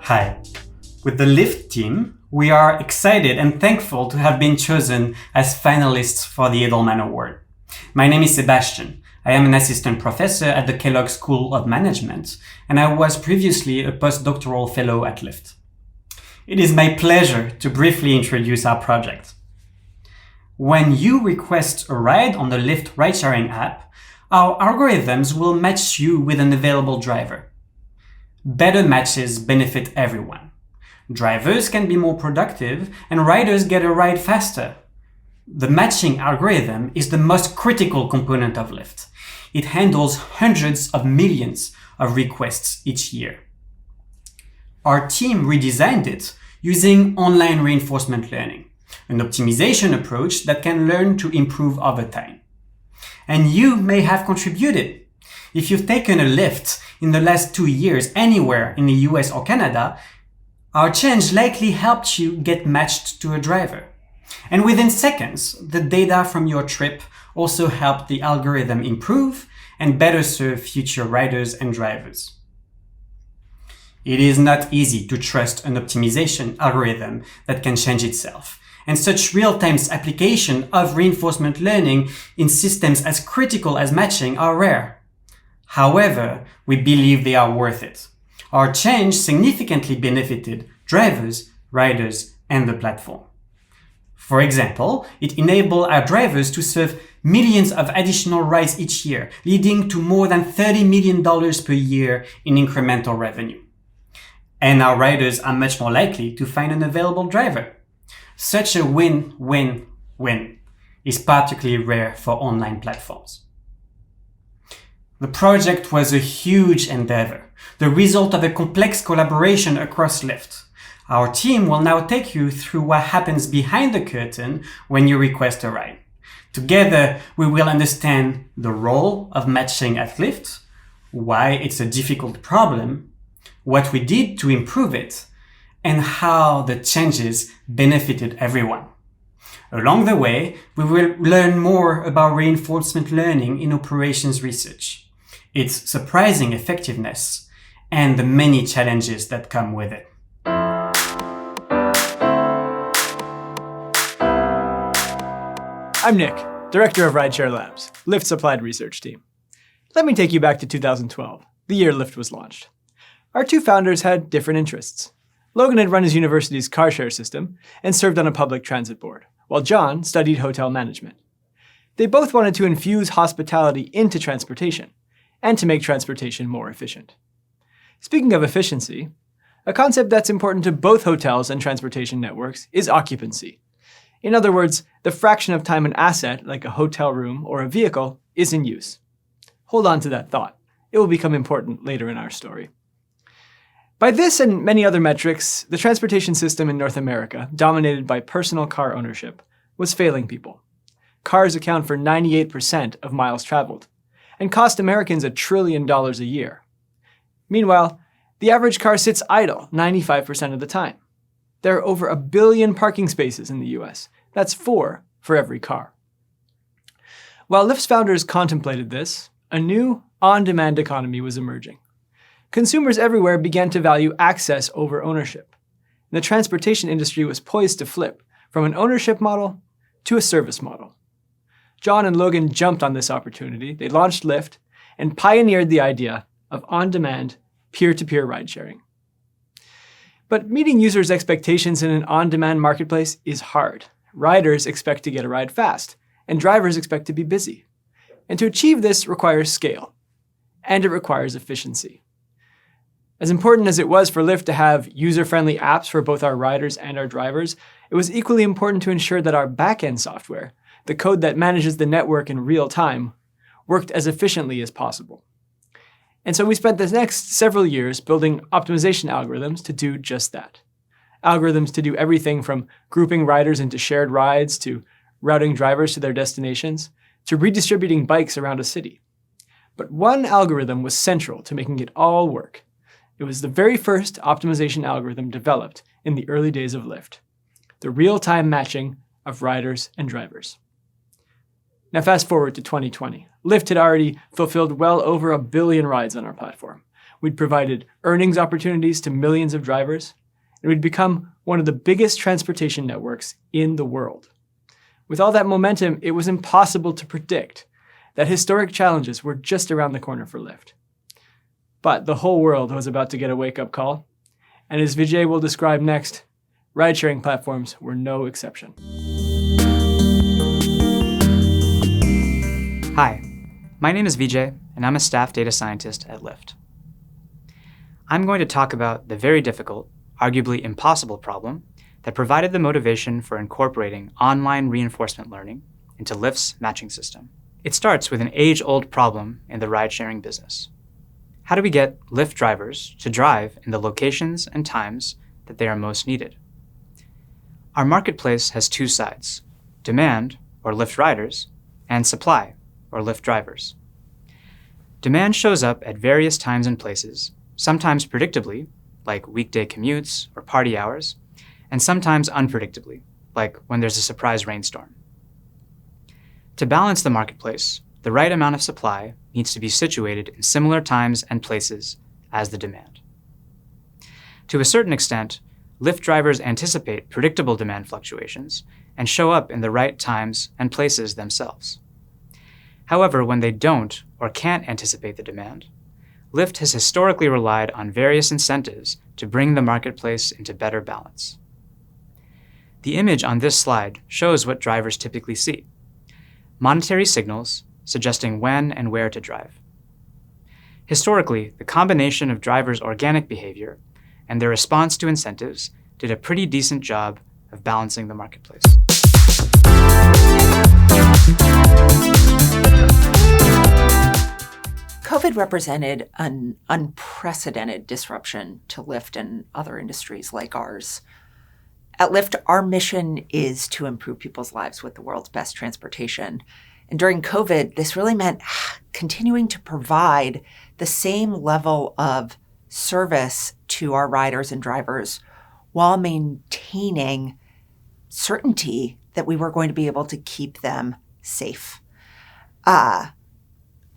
Hi. With the Lyft team, we are excited and thankful to have been chosen as finalists for the Edelman Award. My name is Sebastian. I am an assistant professor at the Kellogg School of Management, and I was previously a postdoctoral fellow at Lyft. It is my pleasure to briefly introduce our project. When you request a ride on the Lyft ride-sharing app, our algorithms will match you with an available driver. Better matches benefit everyone. Drivers can be more productive and riders get a ride faster. The matching algorithm is the most critical component of Lyft. It handles hundreds of millions of requests each year. Our team redesigned it using online reinforcement learning, an optimization approach that can learn to improve over time. And you may have contributed. If you've taken a Lyft in the last 2 years anywhere in the US or Canada, our change likely helped you get matched to a driver. And within seconds, the data from your trip also helped the algorithm improve and better serve future riders and drivers. It is not easy to trust an optimization algorithm that can change itself, and such real-time application of reinforcement learning in systems as critical as matching are rare. However, we believe they are worth it. Our change significantly benefited drivers, riders, and the platform. For example, it enabled our drivers to serve millions of additional rides each year, leading to more than $30 million per year in incremental revenue. And our riders are much more likely to find an available driver. Such a win-win-win is particularly rare for online platforms. The project was a huge endeavor, the result of a complex collaboration across Lyft. Our team will now take you through what happens behind the curtain when you request a ride. Together, we will understand the role of matching at Lyft, why it's a difficult problem, what we did to improve it, and how the changes benefited everyone. Along the way, we will learn more about reinforcement learning in operations research, its surprising effectiveness, and the many challenges that come with it. I'm Nick, Director of Rideshare Labs, Lyft's applied research team. Let me take you back to 2012, the year Lyft was launched. Our two founders had different interests. Logan had run his university's car share system and served on a public transit board, while John studied hotel management. They both wanted to infuse hospitality into transportation and to make transportation more efficient. Speaking of efficiency, a concept that's important to both hotels and transportation networks is occupancy. In other words, the fraction of time an asset, like a hotel room or a vehicle, is in use. Hold on to that thought. It will become important later in our story. By this and many other metrics, the transportation system in North America, dominated by personal car ownership, was failing people. Cars account for 98% of miles traveled, and cost Americans $1 trillion a year. Meanwhile, the average car sits idle 95% of the time. There are over 1 billion parking spaces in the US. That's 4 for every car. While Lyft's founders contemplated this, a new on-demand economy was emerging. Consumers everywhere began to value access over ownership. The transportation industry was poised to flip from an ownership model to a service model. John and Logan jumped on this opportunity. They launched Lyft and pioneered the idea of on-demand, peer-to-peer ride-sharing. But meeting users' expectations in an on-demand marketplace is hard. Riders expect to get a ride fast, and drivers expect to be busy. And to achieve this requires scale, and it requires efficiency. As important as it was for Lyft to have user-friendly apps for both our riders and our drivers, it was equally important to ensure that our back-end software, the code that manages the network in real time, worked as efficiently as possible. And so we spent the next several years building optimization algorithms to do just that. Algorithms to do everything from grouping riders into shared rides, to routing drivers to their destinations, to redistributing bikes around a city. But one algorithm was central to making it all work. It was the very first optimization algorithm developed in the early days of Lyft, the real-time matching of riders and drivers. Now fast forward to 2020. Lyft had already fulfilled well over 1 billion rides on our platform. We'd provided earnings opportunities to millions of drivers, and we'd become one of the biggest transportation networks in the world. With all that momentum, it was impossible to predict that historic challenges were just around the corner for Lyft. But the whole world was about to get a wake-up call, and as Vijay will describe next, ride-sharing platforms were no exception. Hi, my name is Vijay, and I'm a staff data scientist at Lyft. I'm going to talk about the very difficult, arguably impossible problem that provided the motivation for incorporating online reinforcement learning into Lyft's matching system. It starts with an age-old problem in the ride-sharing business. How do we get Lyft drivers to drive in the locations and times that they are most needed? Our marketplace has two sides: demand, or Lyft riders, and supply, or Lyft drivers. Demand shows up at various times and places, sometimes predictably, like weekday commutes or party hours, and sometimes unpredictably, like when there's a surprise rainstorm. To balance the marketplace, the right amount of supply needs to be situated in similar times and places as the demand. To a certain extent, Lyft drivers anticipate predictable demand fluctuations and show up in the right times and places themselves. However, when they don't or can't anticipate the demand, Lyft has historically relied on various incentives to bring the marketplace into better balance. The image on this slide shows what drivers typically see: monetary signals suggesting when and where to drive. Historically, the combination of drivers' organic behavior and their response to incentives did a pretty decent job of balancing the marketplace. COVID represented an unprecedented disruption to Lyft and other industries like ours. At Lyft, our mission is to improve people's lives with the world's best transportation. And during COVID, this really meant continuing to provide the same level of service to our riders and drivers while maintaining certainty that we were going to be able to keep them safe.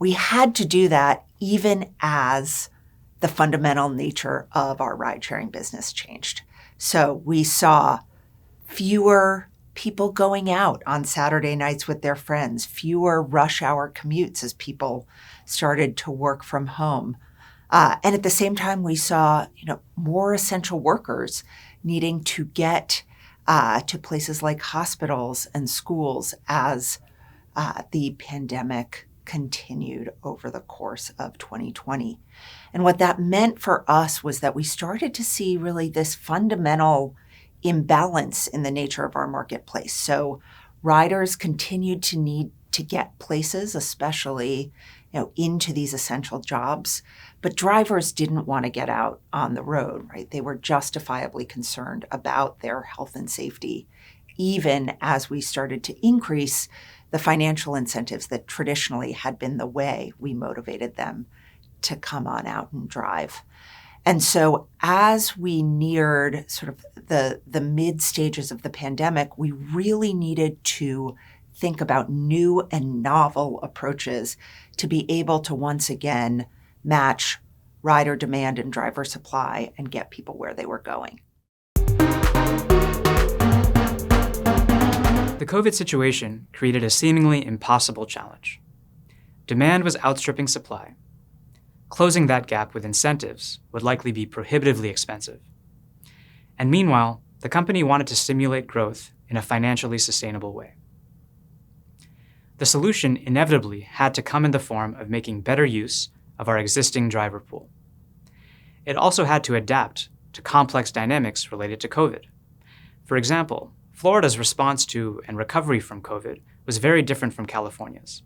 We had to do that even as the fundamental nature of our ride-sharing business changed. So we saw fewer people going out on Saturday nights with their friends, fewer rush hour commutes as people started to work from home. And at the same time, we saw more essential workers needing to get to places like hospitals and schools as the pandemic continued over the course of 2020. And what that meant for us was that we started to see really this fundamental imbalance in the nature of our marketplace. So riders continued to need to get places, especially into these essential jobs, but drivers didn't want to get out on the road, right? They were justifiably concerned about their health and safety, even as we started to increase the financial incentives that traditionally had been the way we motivated them to come on out and drive. And so as we neared sort of the mid stages of the pandemic, we really needed to think about new and novel approaches to be able to once again match rider demand and driver supply and get people where they were going. The COVID situation created a seemingly impossible challenge. Demand was outstripping supply. Closing that gap with incentives would likely be prohibitively expensive. And meanwhile, the company wanted to stimulate growth in a financially sustainable way. The solution inevitably had to come in the form of making better use of our existing driver pool. It also had to adapt to complex dynamics related to COVID. For example, Florida's response to and recovery from COVID was very different from California's,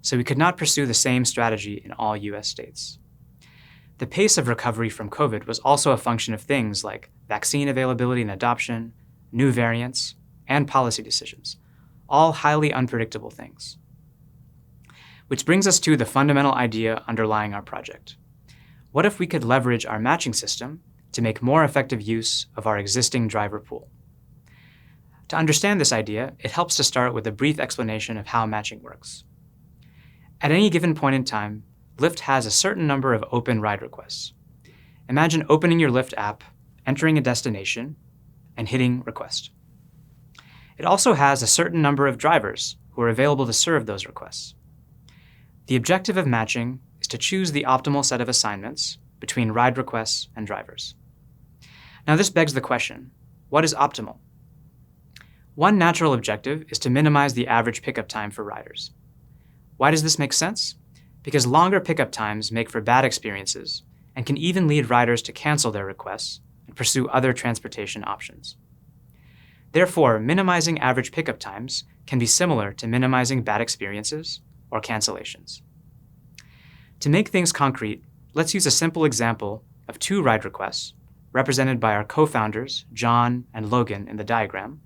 so we could not pursue the same strategy in all US states. The pace of recovery from COVID was also a function of things like vaccine availability and adoption, new variants, and policy decisions, all highly unpredictable things. Which brings us to the fundamental idea underlying our project. What if we could leverage our matching system to make more effective use of our existing driver pool? To understand this idea, it helps to start with a brief explanation of how matching works. At any given point in time, Lyft has a certain number of open ride requests. Imagine opening your Lyft app, entering a destination, and hitting request. It also has a certain number of drivers who are available to serve those requests. The objective of matching is to choose the optimal set of assignments between ride requests and drivers. Now this begs the question, what is optimal? One natural objective is to minimize the average pickup time for riders. Why does this make sense? Because longer pickup times make for bad experiences and can even lead riders to cancel their requests and pursue other transportation options. Therefore, minimizing average pickup times can be similar to minimizing bad experiences or cancellations. To make things concrete, let's use a simple example of 2 ride requests, represented by our co-founders, John and Logan in the diagram,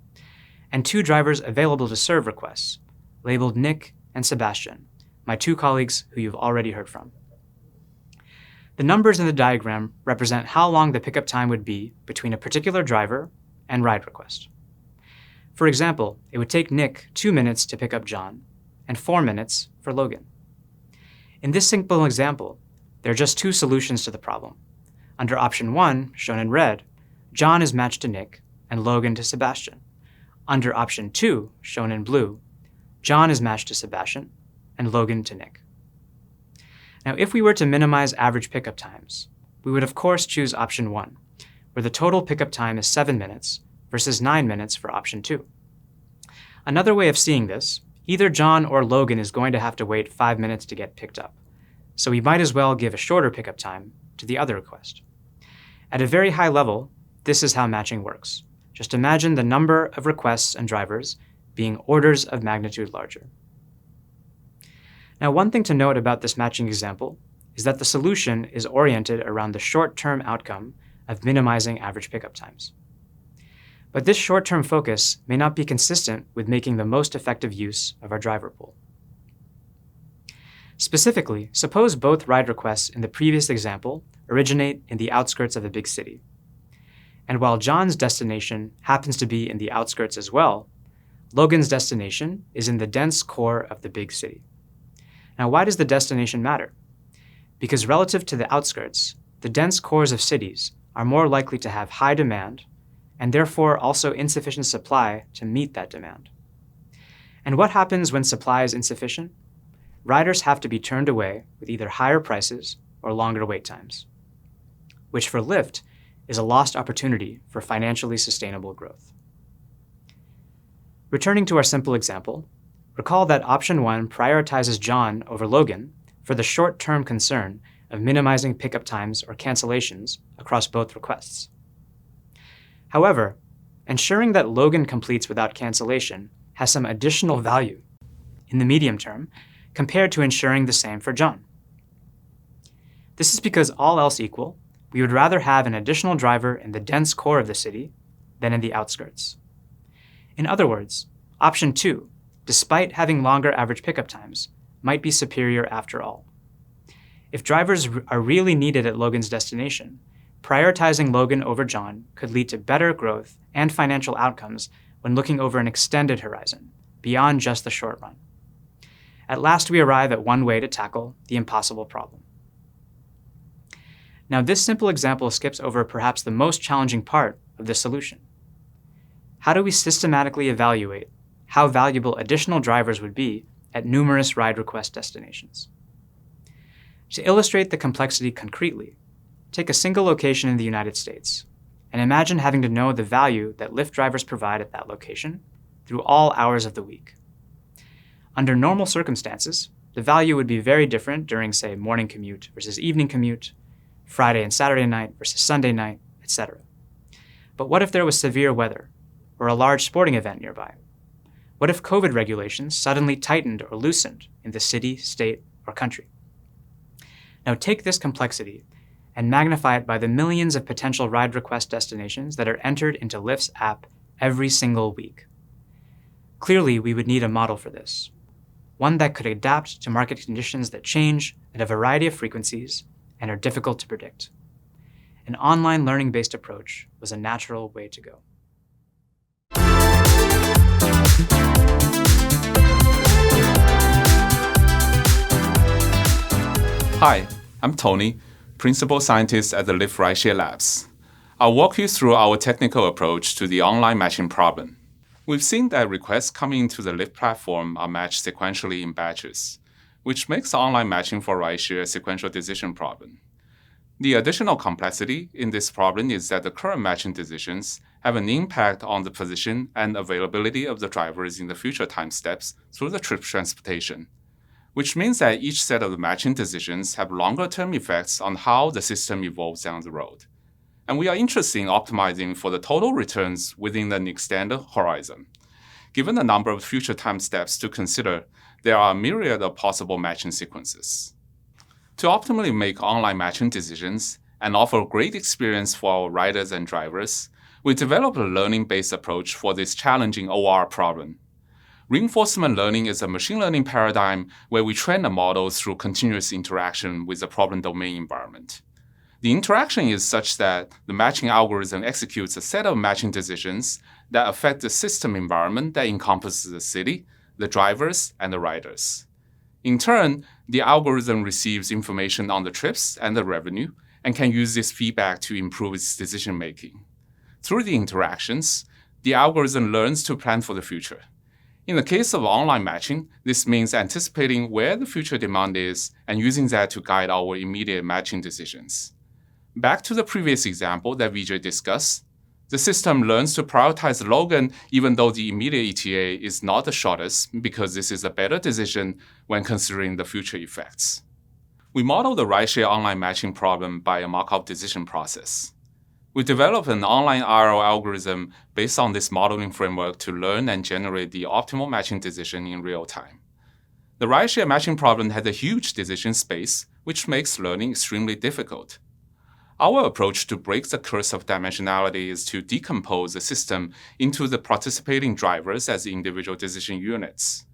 and 2 drivers available to serve requests, labeled Nick and Sebastian, my 2 colleagues who you've already heard from. The numbers in the diagram represent how long the pickup time would be between a particular driver and ride request. For example, it would take Nick 2 minutes to pick up John and 4 minutes for Logan. In this simple example, there are just 2 solutions to the problem. Under option 1, shown in red, John is matched to Nick and Logan to Sebastian. Under option 2, shown in blue, John is matched to Sebastian and Logan to Nick. Now, if we were to minimize average pickup times, we would of course choose option 1, where the total pickup time is 7 minutes versus 9 minutes for option 2. Another way of seeing this, either John or Logan is going to have to wait 5 minutes to get picked up, so we might as well give a shorter pickup time to the other request. At a very high level, this is how matching works. Just imagine the number of requests and drivers being orders of magnitude larger. Now, one thing to note about this matching example is that the solution is oriented around the short-term outcome of minimizing average pickup times. But this short-term focus may not be consistent with making the most effective use of our driver pool. Specifically, suppose both ride requests in the previous example originate in the outskirts of a big city. And while John's destination happens to be in the outskirts as well, Logan's destination is in the dense core of the big city. Now, why does the destination matter? Because relative to the outskirts, the dense cores of cities are more likely to have high demand and therefore also insufficient supply to meet that demand. And what happens when supply is insufficient? Riders have to be turned away with either higher prices or longer wait times, which for Lyft is a lost opportunity for financially sustainable growth. Returning to our simple example, recall that option 1 prioritizes John over Logan for the short-term concern of minimizing pickup times or cancellations across both requests. However, ensuring that Logan completes without cancellation has some additional value in the medium term compared to ensuring the same for John. This is because all else equal, we would rather have an additional driver in the dense core of the city than in the outskirts. In other words, option 2, despite having longer average pickup times, might be superior after all. If drivers are really needed at Logan's destination, prioritizing Logan over John could lead to better growth and financial outcomes when looking over an extended horizon, beyond just the short run. At last, we arrive at one way to tackle the impossible problem. Now, this simple example skips over perhaps the most challenging part of this solution. How do we systematically evaluate how valuable additional drivers would be at numerous ride request destinations? To illustrate the complexity concretely, take a single location in the United States and imagine having to know the value that Lyft drivers provide at that location through all hours of the week. Under normal circumstances, the value would be very different during, say, morning commute versus evening commute, Friday and Saturday night versus Sunday night, etc. But what if there was severe weather or a large sporting event nearby? What if COVID regulations suddenly tightened or loosened in the city, state, or country? Now take this complexity and magnify it by the millions of potential ride request destinations that are entered into Lyft's app every single week. Clearly, we would need a model for this, one that could adapt to market conditions that change at a variety of frequencies and are difficult to predict. An online learning-based approach was a natural way to go. Hi, I'm Tony, Principal Scientist at the Lyft Rideshare Labs. I'll walk you through our technical approach to the online matching problem. We've seen that requests coming into the Lyft platform are matched sequentially in batches, which makes online matching for rideshare a sequential decision problem. The additional complexity in this problem is that the current matching decisions have an impact on the position and availability of the drivers in the future time steps through the trip transportation, which means that each set of the matching decisions have longer-term effects on how the system evolves down the road. And we are interested in optimizing for the total returns within an extended horizon. Given the number of future time steps to consider, there are a myriad of possible matching sequences. To optimally make online matching decisions and offer a great experience for our riders and drivers, we developed a learning-based approach for this challenging OR problem. Reinforcement learning is a machine learning paradigm where we train the model through continuous interaction with the problem domain environment. The interaction is such that the matching algorithm executes a set of matching decisions that affect the system environment that encompasses the city, the drivers, and the riders. In turn, the algorithm receives information on the trips and the revenue and can use this feedback to improve its decision-making. Through the interactions, the algorithm learns to plan for the future. In the case of online matching, this means anticipating where the future demand is and using that to guide our immediate matching decisions. Back to the previous example that Vijay discussed, the system learns to prioritize Logan even though the immediate ETA is not the shortest because this is a better decision when considering the future effects. We model the rideshare online matching problem by a Markov decision process. We developed an online RL algorithm based on this modeling framework to learn and generate the optimal matching decision in real time. The rideshare matching problem had a huge decision space, which makes learning extremely difficult. Our approach to break the curse of dimensionality is to decompose the system into the participating drivers as individual decision units.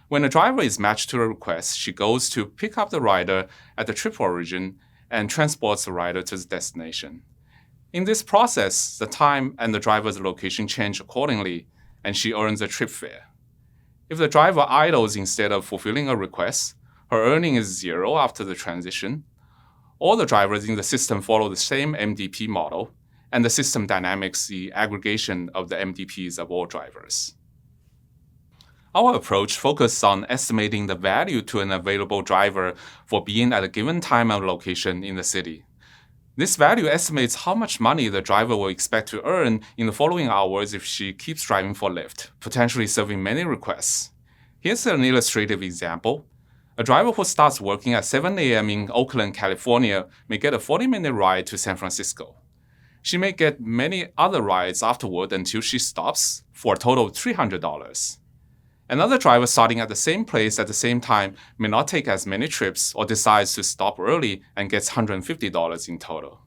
When a driver is matched to a request, she goes to pick up the rider at the trip origin and transports the rider to the destination. In this process, the time and the driver's location change accordingly, and she earns a trip fare. If the driver idles instead of fulfilling a request, her earning is zero after the transition. All the drivers in the system follow the same MDP model, and the system dynamics the aggregation of the MDPs of all drivers. Our approach focuses on estimating the value to an available driver for being at a given time and location in the city. This value estimates how much money the driver will expect to earn in the following hours if she keeps driving for Lyft, potentially serving many requests. Here's an illustrative example. A driver who starts working at 7 a.m. in Oakland, California may get a 40-minute ride to San Francisco. She may get many other rides afterward until she stops for a total of $300. Another driver starting at the same place at the same time may not take as many trips or decides to stop early and gets $150 in total.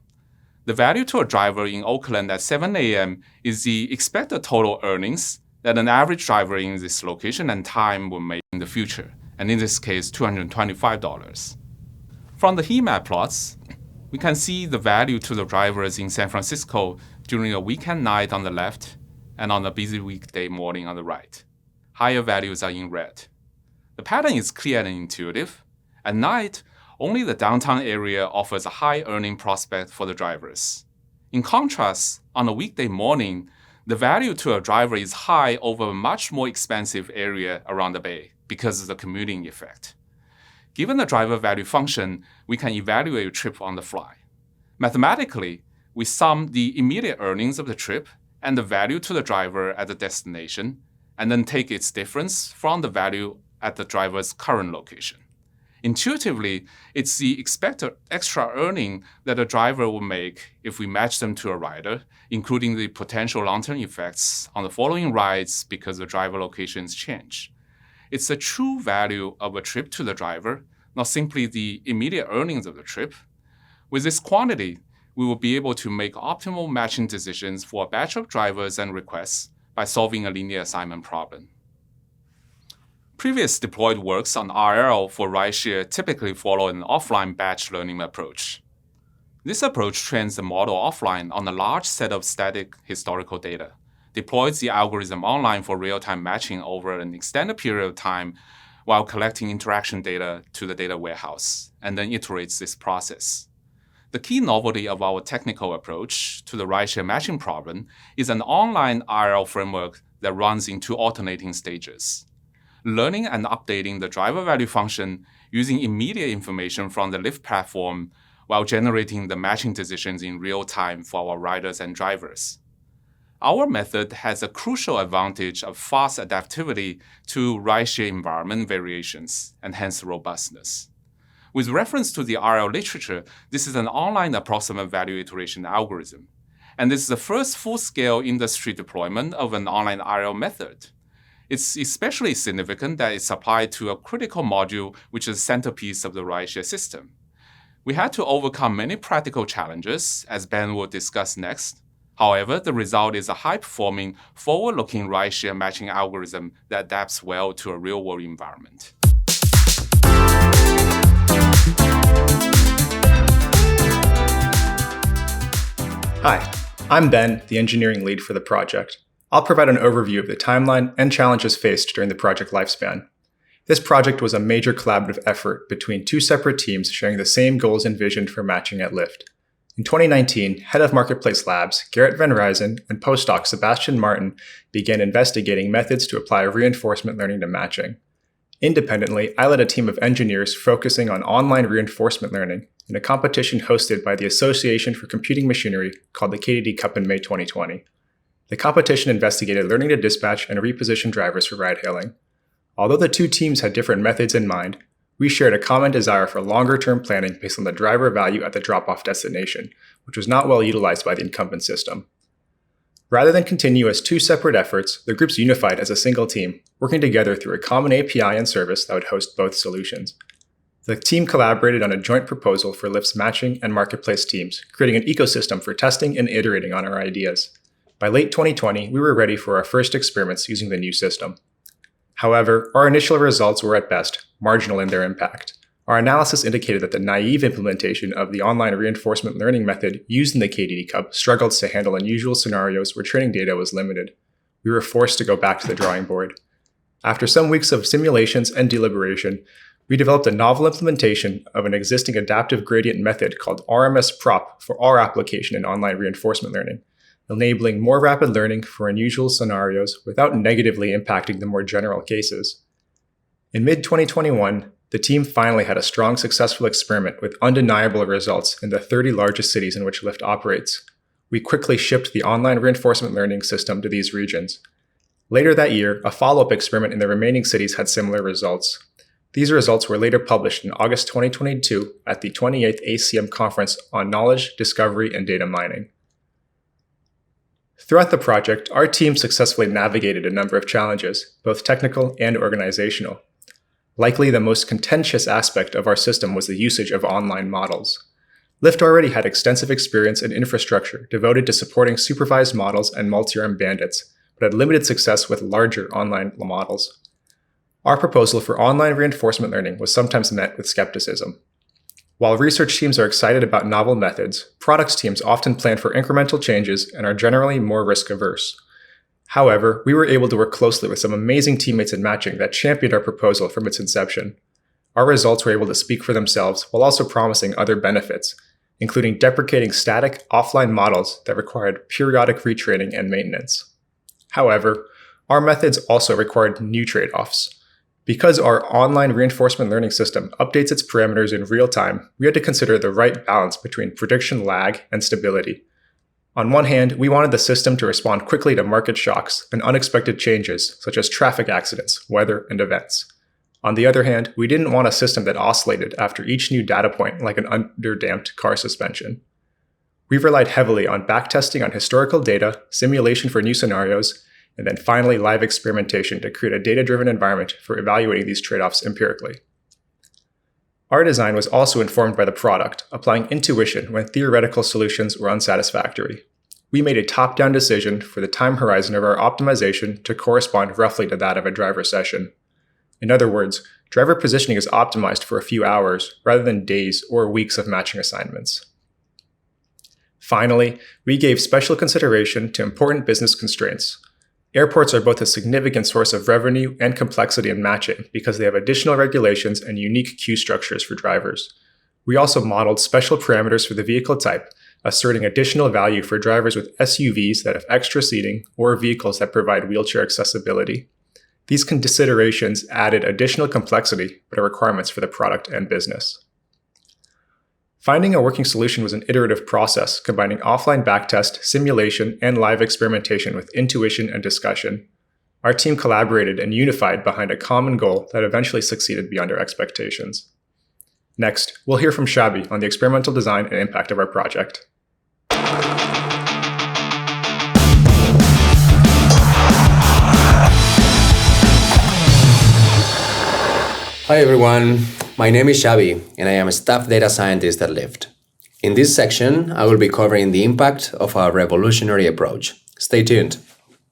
The value to a driver in Oakland at 7 a.m. is the expected total earnings that an average driver in this location and time will make in the future, and in this case, $225. From the heat map plots, we can see the value to the drivers in San Francisco during a weekend night on the left and on a busy weekday morning on the right. Higher values are in red. The pattern is clear and intuitive. At night, only the downtown area offers a high earning prospect for the drivers. In contrast, on a weekday morning, the value to a driver is high over a much more expensive area around the bay because of the commuting effect. Given the driver value function, we can evaluate a trip on the fly. Mathematically, we sum the immediate earnings of the trip and the value to the driver at the destination, and then take its difference from the value at the driver's current location. Intuitively, it's the expected extra earning that a driver will make if we match them to a rider, including the potential long-term effects on the following rides because the driver locations change. It's the true value of a trip to the driver, not simply the immediate earnings of the trip. With this quantity, we will be able to make optimal matching decisions for a batch of drivers and requests by solving a linear assignment problem. Previous deployed works on RL for rideshare typically follow an offline batch learning approach. This approach trains the model offline on a large set of static historical data, deploys the algorithm online for real-time matching over an extended period of time while collecting interaction data to the data warehouse, and then iterates this process. The key novelty of our technical approach to the rideshare matching problem is an online RL framework that runs in two alternating stages. Learning and updating the driver value function using immediate information from the Lyft platform while generating the matching decisions in real time for our riders and drivers. Our method has a crucial advantage of fast adaptivity to rideshare environment variations and hence robustness. With reference to the RL literature, this is an online approximate value iteration algorithm, and this is the first full-scale industry deployment of an online RL method. It's especially significant that it's applied to a critical module which is the centerpiece of the rideshare system. We had to overcome many practical challenges, as Ben will discuss next. However, the result is a high-performing, forward-looking rideshare matching algorithm that adapts well to a real-world environment. Hi, I'm Ben, the engineering lead for the project. I'll provide an overview of the timeline and challenges faced during the project lifespan. This project was a major collaborative effort between two separate teams sharing the same goals envisioned for matching at Lyft. In 2019, head of Marketplace Labs, Gerrit van Rijzen, and postdoc Sebastian Martin began investigating methods to apply reinforcement learning to matching. Independently, I led a team of engineers focusing on online reinforcement learning in a competition hosted by the Association for Computing Machinery called the KDD Cup in May 2020. The competition investigated learning to dispatch and reposition drivers for ride-hailing. Although the two teams had different methods in mind, we shared a common desire for longer-term planning based on the driver value at the drop-off destination, which was not well utilized by the incumbent system. Rather than continue as two separate efforts, the groups unified as a single team, working together through a common API and service that would host both solutions. The team collaborated on a joint proposal for Lyft's matching and marketplace teams, creating an ecosystem for testing and iterating on our ideas. By late 2020, we were ready for our first experiments using the new system. However, our initial results were at best marginal in their impact. Our analysis indicated that the naive implementation of the online reinforcement learning method used in the KDD Cup struggled to handle unusual scenarios where training data was limited. We were forced to go back to the drawing board. After some weeks of simulations and deliberation, we developed a novel implementation of an existing adaptive gradient method called RMS Prop for our application in online reinforcement learning, enabling more rapid learning for unusual scenarios without negatively impacting the more general cases. In mid-2021, the team finally had a strong, successful experiment with undeniable results in the 30 largest cities in which Lyft operates. We quickly shipped the online reinforcement learning system to these regions. Later that year, a follow-up experiment in the remaining cities had similar results. These results were later published in August 2022 at the 28th ACM Conference on Knowledge, Discovery, and Data Mining. Throughout the project, our team successfully navigated a number of challenges, both technical and organizational. Likely the most contentious aspect of our system was the usage of online models. Lyft already had extensive experience and infrastructure devoted to supporting supervised models and multi-arm bandits, but had limited success with larger online models. Our proposal for online reinforcement learning was sometimes met with skepticism. While research teams are excited about novel methods, products teams often plan for incremental changes and are generally more risk-averse. However, we were able to work closely with some amazing teammates in matching that championed our proposal from its inception. Our results were able to speak for themselves while also promising other benefits, including deprecating static, offline models that required periodic retraining and maintenance. However, our methods also required new trade-offs. Because our online reinforcement learning system updates its parameters in real time, we had to consider the right balance between prediction lag and stability. On one hand, we wanted the system to respond quickly to market shocks and unexpected changes, such as traffic accidents, weather, and events. On the other hand, we didn't want a system that oscillated after each new data point like an underdamped car suspension. We've relied heavily on backtesting on historical data, simulation for new scenarios, and then finally live experimentation to create a data-driven environment for evaluating these trade-offs empirically. Our design was also informed by the product, applying intuition when theoretical solutions were unsatisfactory. We made a top-down decision for the time horizon of our optimization to correspond roughly to that of a driver session. In other words, driver positioning is optimized for a few hours rather than days or weeks of matching assignments. Finally, we gave special consideration to important business constraints. Airports are both a significant source of revenue and complexity in matching because they have additional regulations and unique queue structures for drivers. We also modeled special parameters for the vehicle type, asserting additional value for drivers with SUVs that have extra seating or vehicles that provide wheelchair accessibility. These considerations added additional complexity, but are requirements for the product and business. Finding a working solution was an iterative process, combining offline backtest, simulation, and live experimentation with intuition and discussion. Our team collaborated and unified behind a common goal that eventually succeeded beyond our expectations. Next, we'll hear from Shabi on the experimental design and impact of our project. Hi everyone, my name is Shabi and I am a staff data scientist at Lyft. In this section, I will be covering the impact of our revolutionary approach. Stay tuned.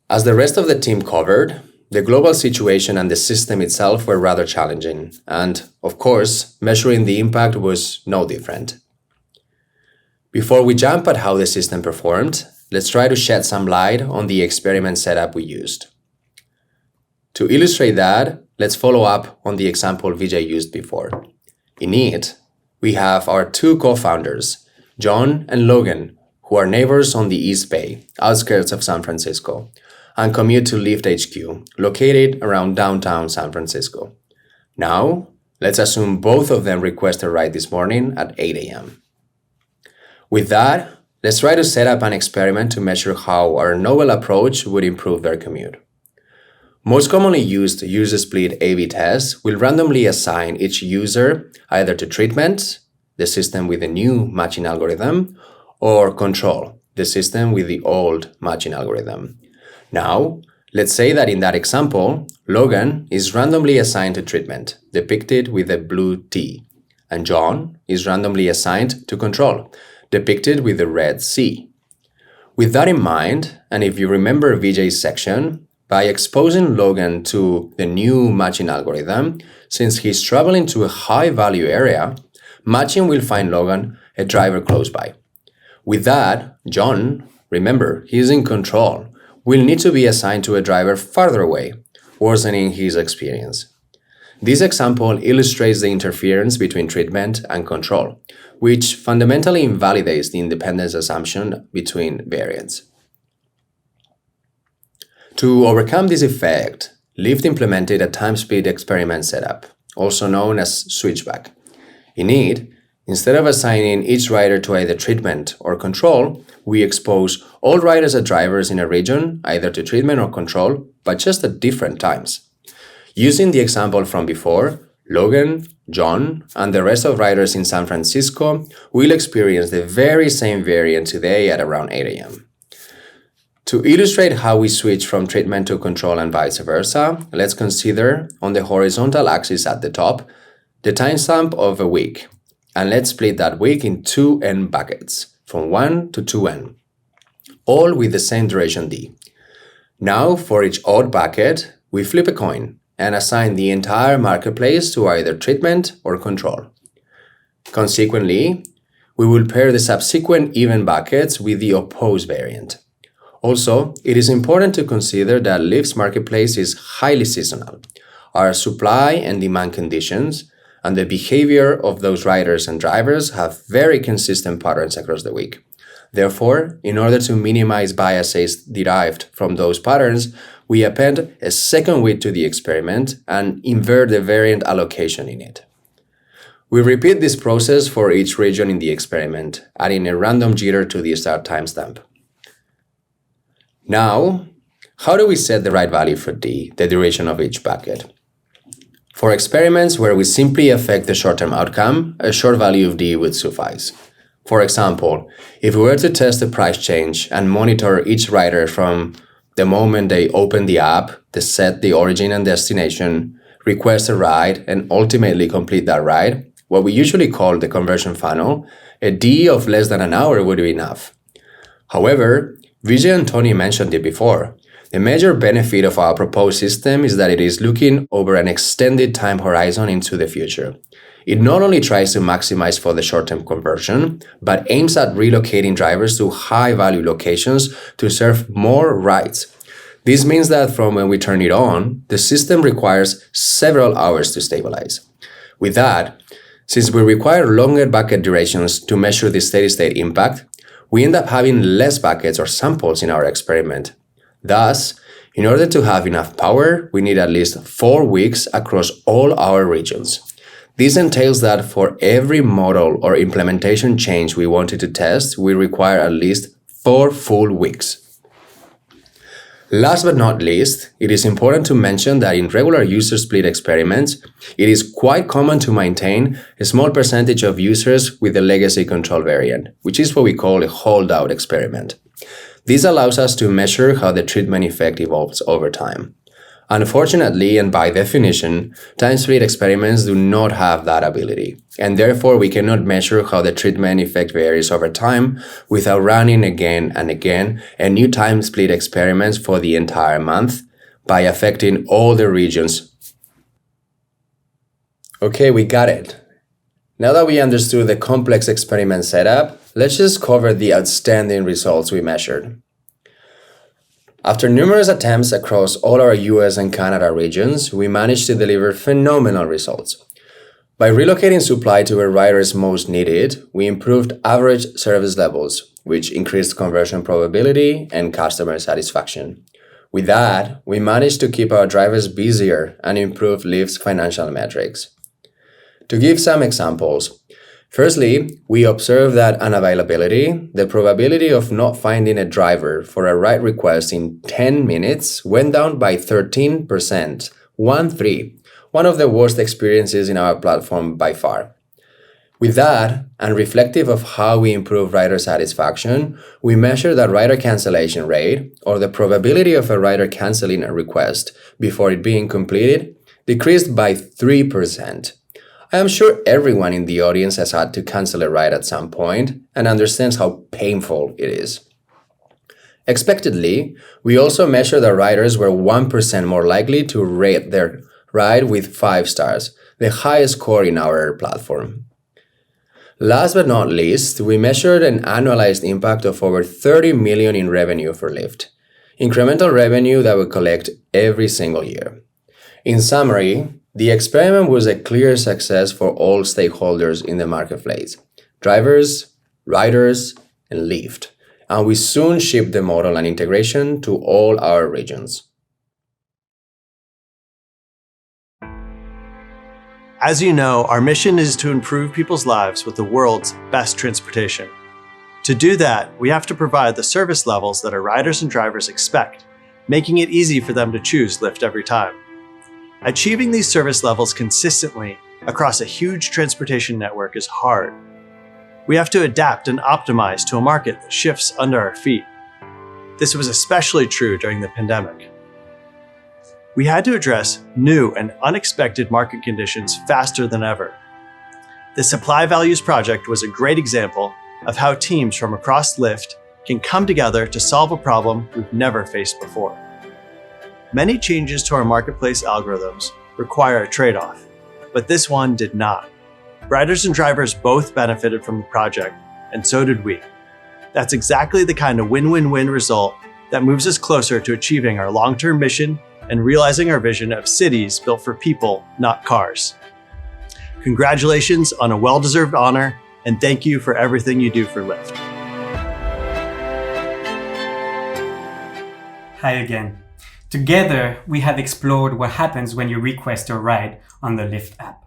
As the rest of the team covered, the global situation and the system itself were rather challenging, and, of course, measuring the impact was no different. Before we jump at how the system performed, let's try to shed some light on the experiment setup we used. To illustrate that, let's follow up on the example Vijay used before. In it, we have our two co-founders, John and Logan, who are neighbors on the East Bay, outskirts of San Francisco, and commute to Lyft HQ, located around downtown San Francisco. Now, let's assume both of them request a ride this morning at 8 a.m. With that, let's try to set up an experiment to measure how our novel approach would improve their commute. Most commonly used user-split A/B tests will randomly assign each user either to treatment, the system with the new matching algorithm, or control, the system with the old matching algorithm. Now, let's say that in that example, Logan is randomly assigned to treatment, depicted with a blue T, and John is randomly assigned to control, depicted with the red C. With that in mind, and if you remember Vijay's section, by exposing Logan to the new matching algorithm, since he's traveling to a high-value area, matching will find Logan a driver close by. With that, John, remember, he's in control, will need to be assigned to a driver farther away, worsening his experience. This example illustrates the interference between treatment and control, which fundamentally invalidates the independence assumption between variants. To overcome this effect, Lyft implemented a time-split experiment setup, also known as switchback. In it, instead of assigning each rider to either treatment or control, we expose all riders as drivers in a region, either to treatment or control, but just at different times. Using the example from before, Logan, John, and the rest of riders in San Francisco will experience the very same variant today at around 8 a.m. To illustrate how we switch from treatment to control and vice versa, let's consider, on the horizontal axis at the top, the timestamp of a week. And let's split that week in two n buckets, from 1 to 2n, all with the same duration d. Now, for each odd bucket, we flip a coin and assign the entire marketplace to either treatment or control. Consequently, we will pair the subsequent even buckets with the opposed variant. Also, it is important to consider that Lyft's marketplace is highly seasonal. Our supply and demand conditions and the behavior of those riders and drivers have very consistent patterns across the week. Therefore, in order to minimize biases derived from those patterns, we append a second week to the experiment and invert the variant allocation in it. We repeat this process for each region in the experiment, adding a random jitter to the start timestamp. Now, how do we set the right value for d, the duration of each bucket? For experiments where we simply affect the short-term outcome, a short value of d would suffice. For example, if we were to test the price change and monitor each rider from the moment they open the app, they set the origin and destination, request a ride, and ultimately complete that ride, what we usually call the conversion funnel, a d of less than an hour would be enough. However, Vijay and Tony mentioned it before. The major benefit of our proposed system is that it is looking over an extended time horizon into the future. It not only tries to maximize for the short-term conversion, but aims at relocating drivers to high-value locations to serve more rides. This means that from when we turn it on, the system requires several hours to stabilize. With that, Since we require longer bucket durations to measure the steady-state impact, we end up having less buckets or samples in our experiment. Thus, in order to have enough power, we need at least 4 weeks across all our regions. This entails that for every model or implementation change we wanted to test, we require at least 4 full weeks. Last but not least, it is important to mention that in regular user split experiments, it is quite common to maintain a small percentage of users with the legacy control variant, which is what we call a holdout experiment. This allows us to measure how the treatment effect evolves over time. Unfortunately, and by definition, time-split experiments do not have that ability, and therefore we cannot measure how the treatment effect varies over time without running again and again a new time-split experiments for the entire month by affecting all the regions. Okay, we got it. Now that we understood the complex experiment setup, let's just cover the outstanding results we measured. After numerous attempts across all our US and Canada regions, we managed to deliver phenomenal results. By relocating supply to where riders most need it, we improved average service levels, which increased conversion probability and customer satisfaction. With that, we managed to keep our drivers busier and improve Lyft's financial metrics. To give some examples, firstly, we observed that unavailability, the probability of not finding a driver for a ride request in 10 minutes, went down by 13%, 1-3, one of the worst experiences in our platform by far. With that, and reflective of how we improve rider satisfaction, we measured the rider cancellation rate, or the probability of a rider canceling a request before it being completed, decreased by 3%. I am sure everyone in the audience has had to cancel a ride at some point and understands how painful it is. Expectedly, we also measured that riders were 1% more likely to rate their ride with 5 stars, the highest score in our platform. Last but not least, we measured an annualized impact of over $30 million in revenue for Lyft, incremental revenue that we collect every single year. In summary, the experiment was a clear success for all stakeholders in the marketplace: drivers, riders, and Lyft, and we soon shipped the model and integration to all our regions. As you know, our mission is to improve people's lives with the world's best transportation. To do that, we have to provide the service levels that our riders and drivers expect, making it easy for them to choose Lyft every time. Achieving these service levels consistently across a huge transportation network is hard. We have to adapt and optimize to a market that shifts under our feet. This was especially true during the pandemic. We had to address new and unexpected market conditions faster than ever. The Supply Values Project was a great example of how teams from across Lyft can come together to solve a problem we've never faced before. Many changes to our marketplace algorithms require a trade-off, but this one did not. Riders and drivers both benefited from the project, and so did we. That's exactly the kind of win-win-win result that moves us closer to achieving our long-term mission and realizing our vision of cities built for people, not cars. Congratulations on a well-deserved honor, and thank you for everything you do for Lyft. Hi again. Together, we have explored what happens when you request a ride on the Lyft app.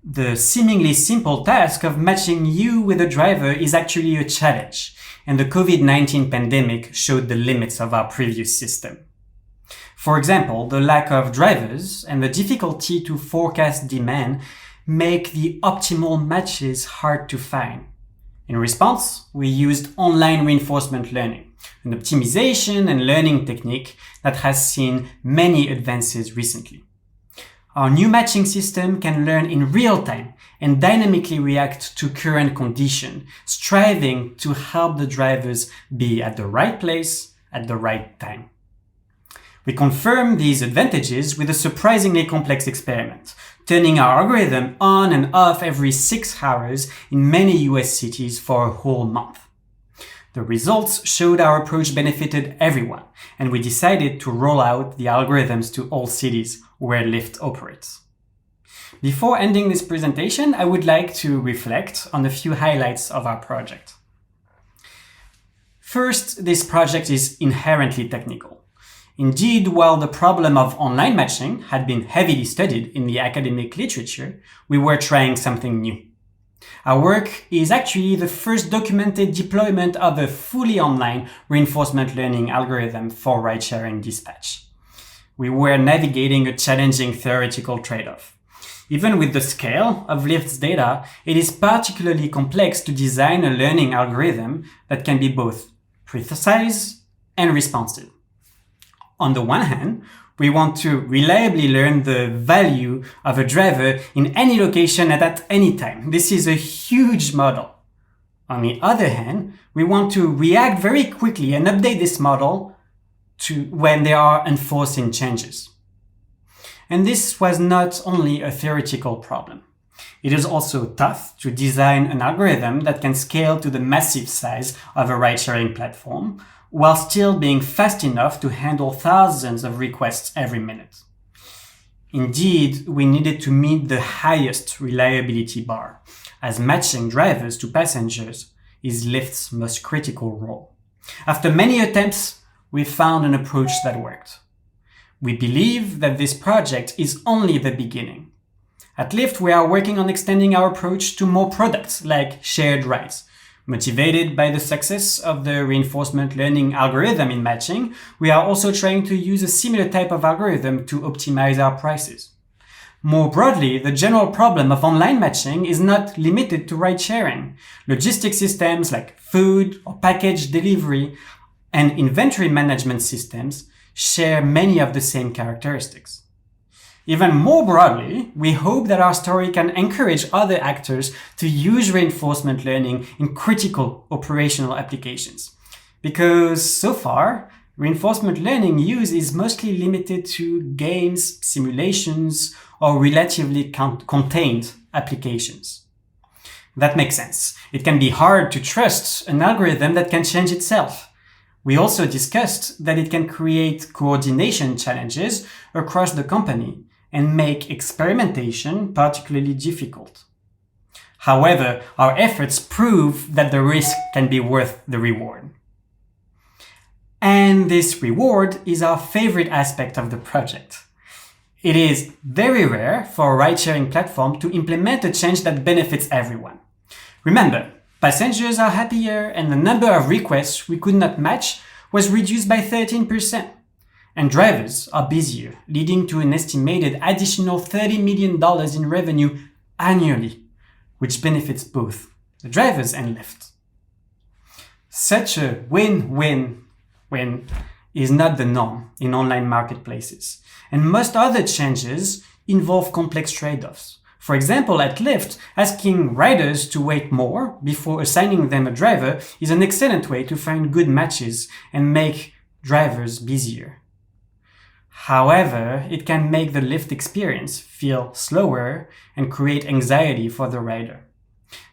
The seemingly simple task of matching you with a driver is actually a challenge, and the COVID-19 pandemic showed the limits of our previous system. For example, the lack of drivers and the difficulty to forecast demand make the optimal matches hard to find. In response, we used online reinforcement learning, an optimization and learning technique that has seen many advances recently. Our new matching system can learn in real time and dynamically react to current conditions, striving to help the drivers be at the right place at the right time. We confirm these advantages with a surprisingly complex experiment, turning our algorithm on and off every 6 hours in many US cities for a whole month. The results showed our approach benefited everyone, and we decided to roll out the algorithms to all cities where Lyft operates. Before ending this presentation, I would like to reflect on a few highlights of our project. First, this project is inherently technical. Indeed, while the problem of online matching had been heavily studied in the academic literature, we were trying something new. Our work is actually the first documented deployment of a fully online reinforcement learning algorithm for ride-sharing dispatch. We were navigating a challenging theoretical trade-off. Even with the scale of Lyft's data, it is particularly complex to design a learning algorithm that can be both precise and responsive. On the one hand, we want to reliably learn the value of a driver in any location and at any time. This is a huge model. On the other hand, we want to react very quickly and update this model to when there are unforeseen changes. And this was not only a theoretical problem. It is also tough to design an algorithm that can scale to the massive size of a ride-sharing platform, while still being fast enough to handle thousands of requests every minute. Indeed, we needed to meet the highest reliability bar, as matching drivers to passengers is Lyft's most critical role. After many attempts, we found an approach that worked. We believe that this project is only the beginning. At Lyft, we are working on extending our approach to more products like shared rides. Motivated by the success of the reinforcement learning algorithm in matching, we are also trying to use a similar type of algorithm to optimize our prices. More broadly, the general problem of online matching is not limited to ride-sharing. Logistics systems like food or package delivery and inventory management systems share many of the same characteristics. Even more broadly, we hope that our story can encourage other actors to use reinforcement learning in critical operational applications. Because so far, reinforcement learning use is mostly limited to games, simulations, or relatively contained applications. That makes sense. It can be hard to trust an algorithm that can change itself. We also discussed that it can create coordination challenges across the company and make experimentation particularly difficult. However, our efforts prove that the risk can be worth the reward. And this reward is our favorite aspect of the project. It is very rare for a ride-sharing platform to implement a change that benefits everyone. Remember, passengers are happier and the number of requests we could not match was reduced by 13%. And drivers are busier, leading to an estimated additional $30 million in revenue annually, which benefits both the drivers and Lyft. Such a win-win-win is not the norm in online marketplaces, and most other changes involve complex trade-offs. For example, at Lyft, asking riders to wait more before assigning them a driver is an excellent way to find good matches and make drivers busier. However, it can make the Lyft experience feel slower and create anxiety for the rider.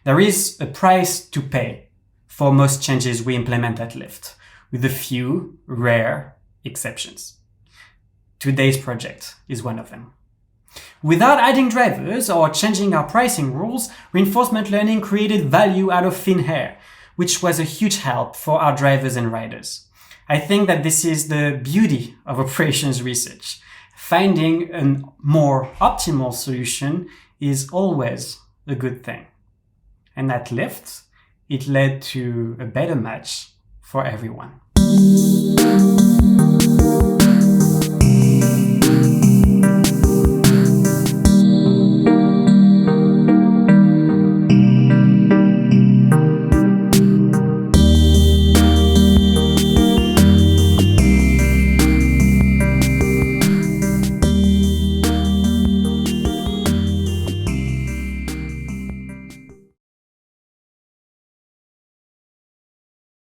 There is a price to pay for most changes we implement at Lyft, with a few rare exceptions. Today's project is one of them. Without adding drivers or changing our pricing rules, reinforcement learning created value out of thin air, which was a huge help for our drivers and riders. I think that this is the beauty of operations research. Finding a more optimal solution is always a good thing. And at Lyft, it led to a better match for everyone.